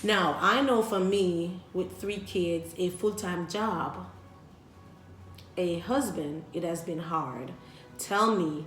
Now, I know for me, with 3 kids, a full-time job, a husband, it has been hard. Tell me,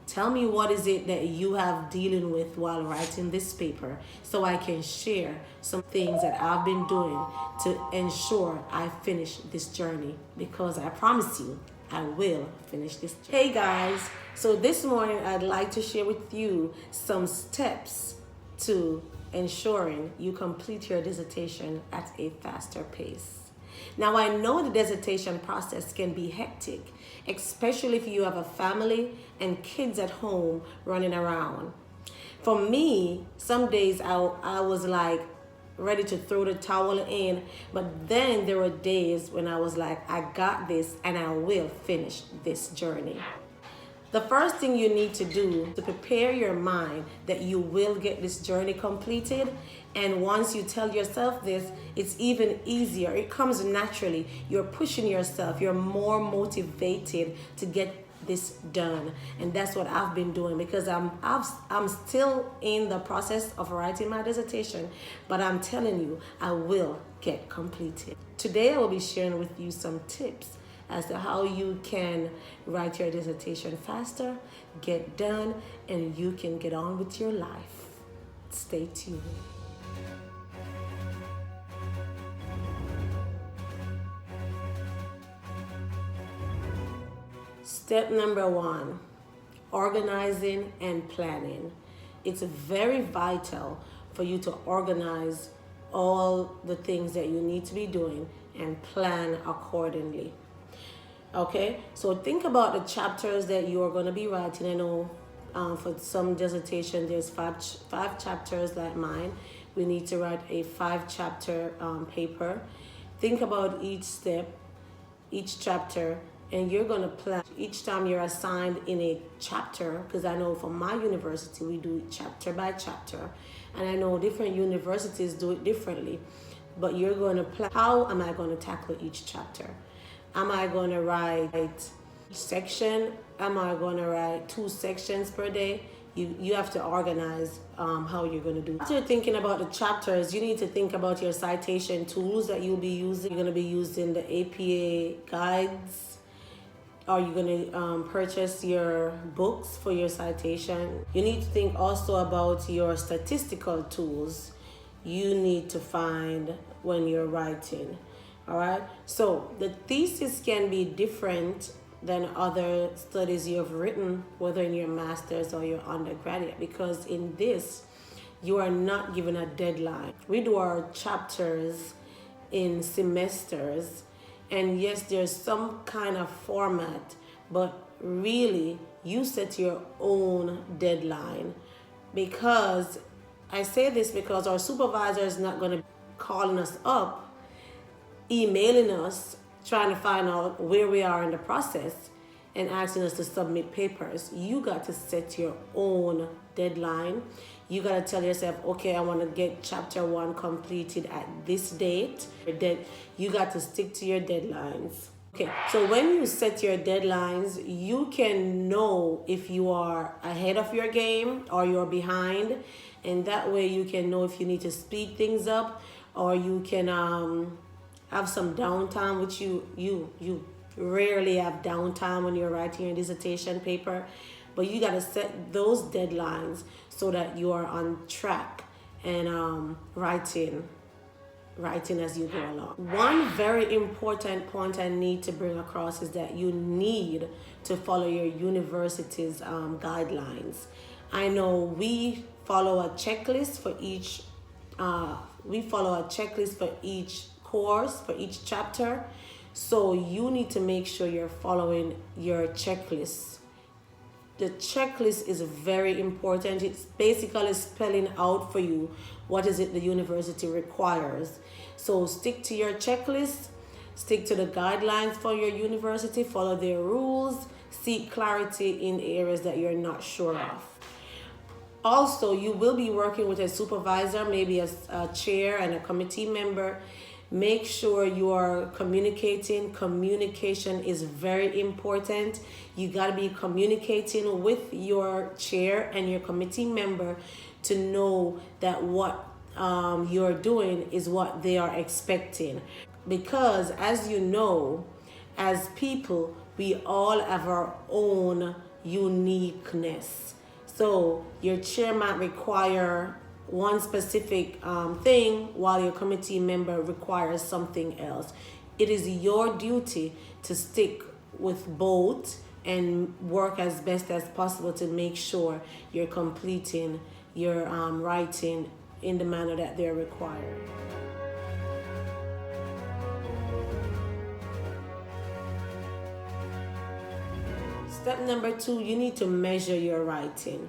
tell me what is it that you have dealing with while writing this paper so I can share some things that I've been doing to ensure I finish this journey, because I promise you, I will finish this journey. Hey guys, so this morning I'd like to share with you some steps to ensuring you complete your dissertation at a faster pace. Now, I know the dissertation process can be hectic, especially if you have a family and kids at home running around. For me, some days I was like ready to throw the towel in, but then there were days when I was like, I got this and I will finish this journey. The first thing you need to do to prepare your mind that you will get this journey completed, and once you tell yourself this, it's even easier. It comes naturally. You're pushing yourself. You're more motivated to get this done, and that's what I've been doing, because I'm still in the process of writing my dissertation, but I'm telling you, I will get completed. Today I will be sharing with you some tips as to how you can write your dissertation faster, get done, and you can get on with your life. Stay tuned. Step number 1, organizing and planning. It's very vital for you to organize all the things that you need to be doing and plan accordingly. Okay, so think about the chapters that you are going to be writing. I know for some dissertation there's five chapters like mine. We need to write a 5-chapter paper. Think about each step, each chapter, and you're going to plan each time you're assigned in a chapter, because I know for my university we do it chapter by chapter, and I know different universities do it differently, but you're going to plan, how am I going to tackle each chapter? Am I going to write each section? Am I going to write 2 sections per day? You have to organize how you're going to do it. After thinking about the chapters, you need to think about your citation tools that you'll be using. You're going to be using the APA guides. Are you going to purchase your books for your citation? You need to think also about your statistical tools you need to find when you're writing. All right, so the thesis can be different than other studies you have written, whether in your master's or your undergraduate, because in this, you are not given a deadline. We do our chapters in semesters, and yes, there's some kind of format, but really, you set your own deadline. Because I say this because our supervisor is not going to be calling us up, emailing us, trying to find out where we are in the process and asking us to submit papers. You got to set your own deadline. You got to tell yourself, okay, I want to get chapter 1 completed at this date. You got to stick to your deadlines. Okay, so when you set your deadlines, you can know if you are ahead of your game or you're behind, and that way you can know if you need to speed things up, or you can have some downtime, which you rarely have downtime when you're writing your dissertation paper, but you got to set those deadlines so that you are on track and writing as you go along. One very important point I need to bring across is that you need to follow your university's guidelines. I know we follow a checklist for each course, for each chapter, so you need to make sure you're following your checklist. The checklist is very important. It's basically spelling out for you what is it the university requires. So stick to your checklist, stick to the guidelines for your university, follow their rules, seek clarity in areas that you're not sure of. Also, you will be working with a supervisor, maybe a chair and a committee member. Make sure you are communicating. Communication is very important. You got to be communicating with your chair and your committee member to know that what you're doing is what they are expecting. Because as you know, as people, we all have our own uniqueness. So your chair might require one specific thing while your committee member requires something else. It is your duty to stick with both and work as best as possible to make sure you're completing your writing in the manner that they're required. Step number 2, you need to measure your writing.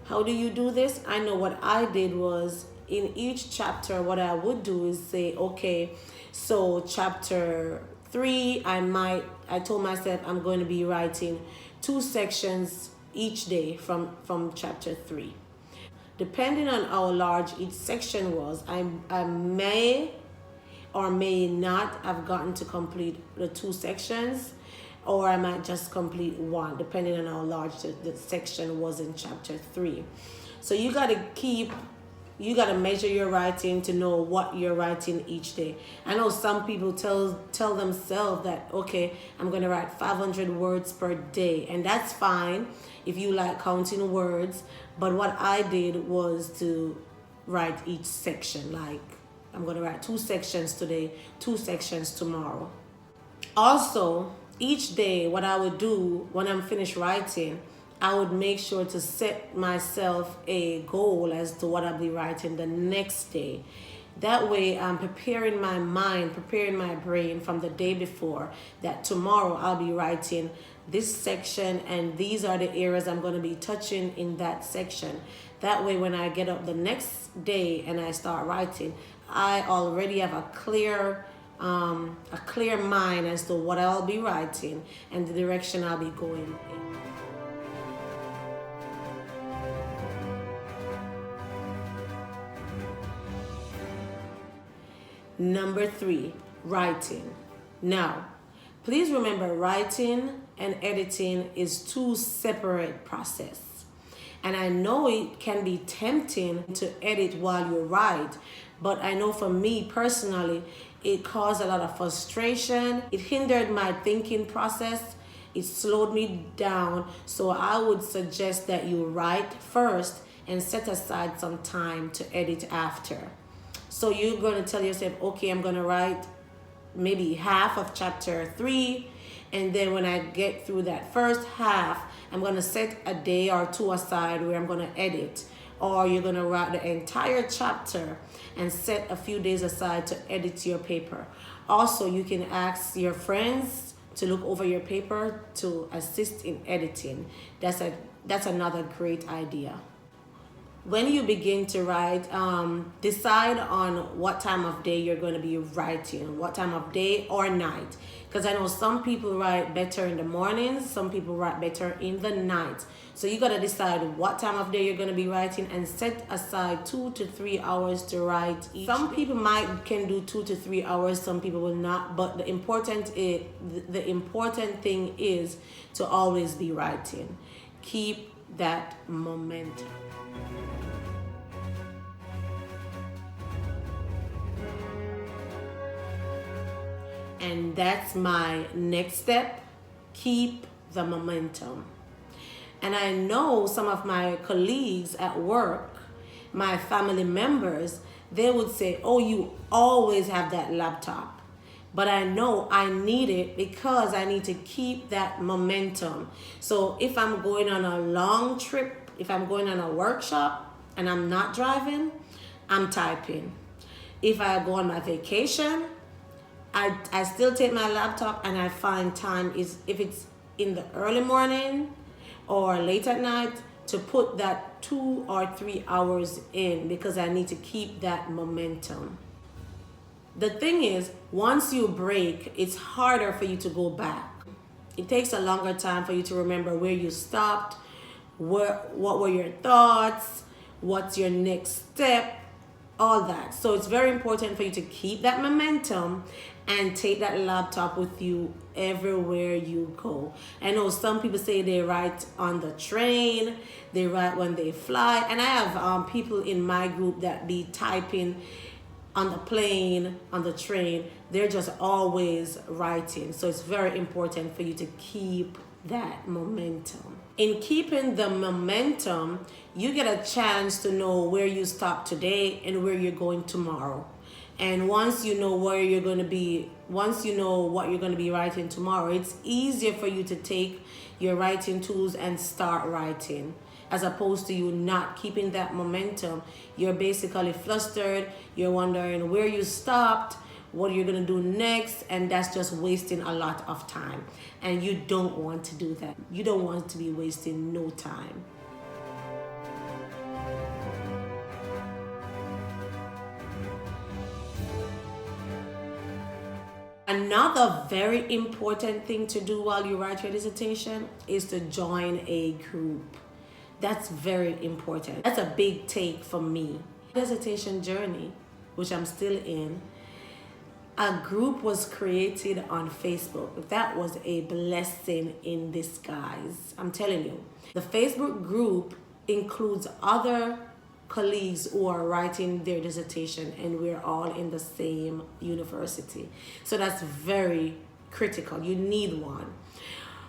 How do you do this? I know what I did was, in each chapter, what I would do is say, okay, so chapter 3, I told myself I'm going to be writing 2 sections each day from chapter 3. Depending on how large each section was, I may or may not have gotten to complete the 2 sections, or I might just complete 1, depending on how large the section was in chapter 3. So you got to measure your writing to know what you're writing each day. I know some people tell themselves that, okay, I'm going to write 500 words per day, and that's fine if you like counting words. But what I did was to write each section, like I'm going to write 2 sections today, 2 sections tomorrow. Also, each day, what I would do when I'm finished writing, I would make sure to set myself a goal as to what I'll be writing the next day. That way, I'm preparing my mind, preparing my brain from the day before that tomorrow I'll be writing this section and these are the areas I'm going to be touching in that section. That way, when I get up the next day and I start writing, I already have a clear mind as to what I'll be writing and the direction I'll be going in. Number 3, writing. Now, please remember, writing and editing is 2 separate processes. And I know it can be tempting to edit while you write, but I know for me personally, it caused a lot of frustration. It hindered my thinking process. It slowed me down. So I would suggest that you write first and set aside some time to edit after. So you're going to tell yourself, okay, I'm going to write maybe half of chapter 3. And then when I get through that first half, I'm going to set a day or 2 aside where I'm going to edit. Or you're going to write the entire chapter and set a few days aside to edit your paper. Also, you can ask your friends to look over your paper to assist in editing. That's another great idea. When you begin to write, decide on what time of day you're going to be writing, what time of day or night. Because I know some people write better in the mornings, some people write better in the night. So you got to decide what time of day you're going to be writing and set aside 2 to 3 hours to write each. Some people can do 2 to 3 hours, some people will not. But the important thing is to always be writing. Keep that momentum. And that's my next step. Keep the momentum. And I know some of my colleagues at work, my family members, they would say, oh, you always have that laptop. But I know I need it because I need to keep that momentum. So if I'm going on a long trip, if I'm going on a workshop and I'm not driving, I'm typing. If I go on my vacation, I still take my laptop and I find time, if it's in the early morning or late at night, to put that 2 or 3 hours in because I need to keep that momentum. The thing is, once you break, it's harder for you to go back. It takes a longer time for you to remember where you stopped, what were your thoughts, what's your next step, all that. So it's very important for you to keep that momentum and take that laptop with you everywhere you go. I know some people say they write on the train, they write when they fly, and I have people in my group that be typing on the plane, on the train. They're just always writing. So it's very important for you to keep that momentum. In keeping the momentum, you get a chance to know where you stop today and where you're going tomorrow. And once you know where you're going to be, once you know what you're going to be writing tomorrow, it's easier for you to take your writing tools and start writing, as opposed to you not keeping that momentum. You're basically flustered, you're wondering where you stopped, what you're going to do next, and that's just wasting a lot of time. And you don't want to do that. You don't want to be wasting no time. Another very important thing to do while you write your dissertation is to join a group. That's very important. That's a big take for me. Dissertation journey, which I'm still in, a group was created on Facebook. That was a blessing in disguise. I'm telling you. The Facebook group includes other colleagues who are writing their dissertation, and we're all in the same university. So that's very critical. You need one.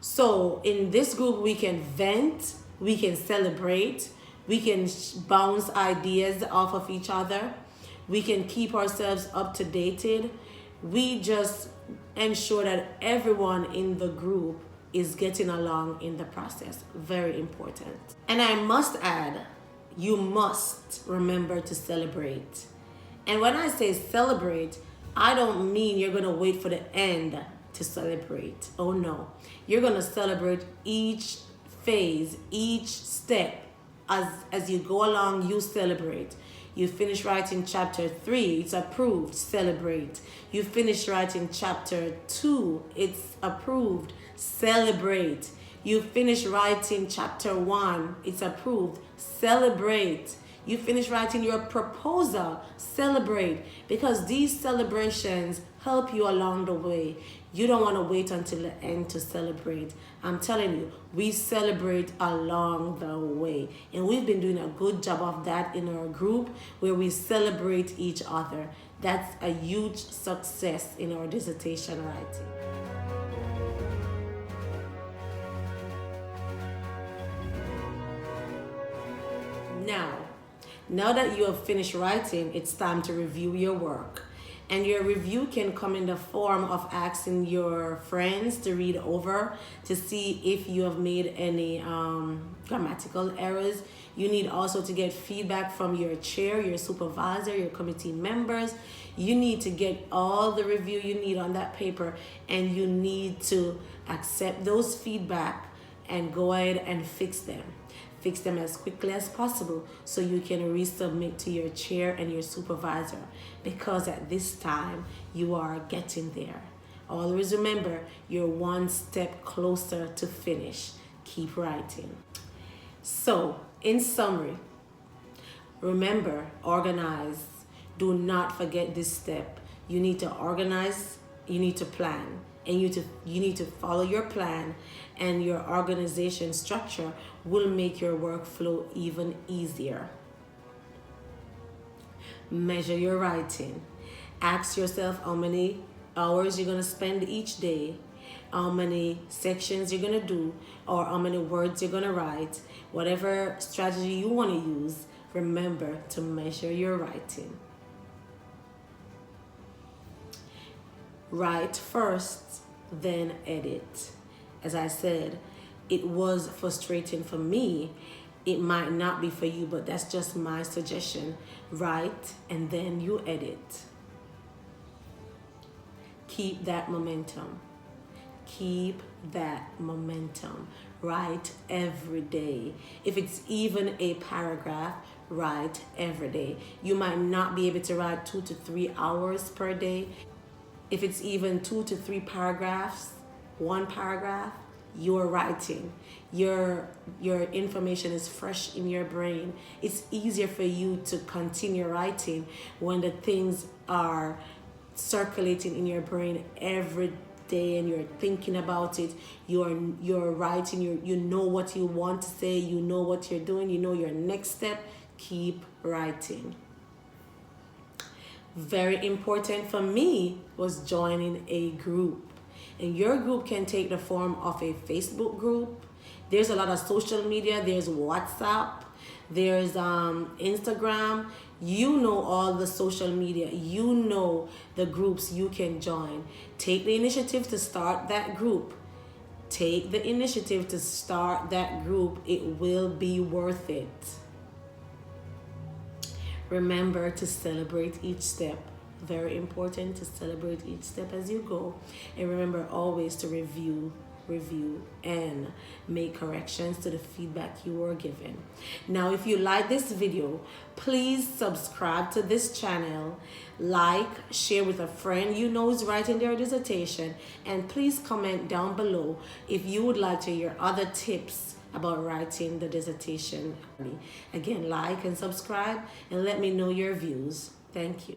So in this group, we can vent, we can celebrate, we can bounce ideas off of each other, we can keep ourselves up to date. We just ensure that everyone in the group is getting along in the process. Very important. And I must add, you must remember to celebrate. And when I say celebrate, I don't mean you're going to wait for the end to celebrate. Oh no. You're going to celebrate each phase, each step. As you go along, you celebrate. You finish writing chapter 3, it's approved, celebrate. You finish writing chapter 2, it's approved, celebrate. You finish writing chapter 1, it's approved, celebrate. You finish writing your proposal, celebrate. Because these celebrations help you along the way. You don't want to wait until the end to celebrate. I'm telling you, we celebrate along the way. And we've been doing a good job of that in our group, where we celebrate each other. That's a huge success in our dissertation writing. Now that you have finished writing, it's time to review your work. And your review can come in the form of asking your friends to read over to see if you have made any grammatical errors. You need also to get feedback from your chair, your supervisor, your committee members. You need to get all the review you need on that paper, and you need to accept those feedback and go ahead and fix them. Fix them as quickly as possible so you can resubmit to your chair and your supervisor, because at this time you are getting there. Always remember, you're one step closer to finish. Keep writing. So, in summary, remember, organize. Do not forget this step. You need to organize, you need to plan, and you need to follow your plan, and your organization structure will make your workflow even easier. Measure your writing. Ask yourself how many hours you're going to spend each day, how many sections you're going to do, or how many words you're going to write. Whatever strategy you want to use, remember to measure your writing. Write first, then edit. As I said, it was frustrating for me. It might not be for you, but that's just my suggestion. Write and then you edit. Keep that momentum. Keep that momentum. Write every day. If it's even a paragraph, write every day. You might not be able to write 2 to 3 hours per day. If it's even 2 to 3 paragraphs, 1 paragraph, you're writing. Your information is fresh in your brain. It's easier for you to continue writing when the things are circulating in your brain every day, and you're thinking about it. You're writing. You know what you want to say. You know what you're doing. You know your next step. Keep writing. Very important for me was joining a group. And your group can take the form of a Facebook group. There's a lot of social media. There's WhatsApp. There's Instagram. You know all the social media. You know the groups you can join. Take the initiative to start that group. Take the initiative to start that group. It will be worth it. Remember to celebrate each step. Very important to celebrate each step as you go. And remember always to review, and make corrections to the feedback you were given. Now, if you like this video, please subscribe to this channel, like, share with a friend you know is writing their dissertation, and please comment down below if you would like to hear other tips about writing the dissertation. Again, like and subscribe and let me know your views. Thank you.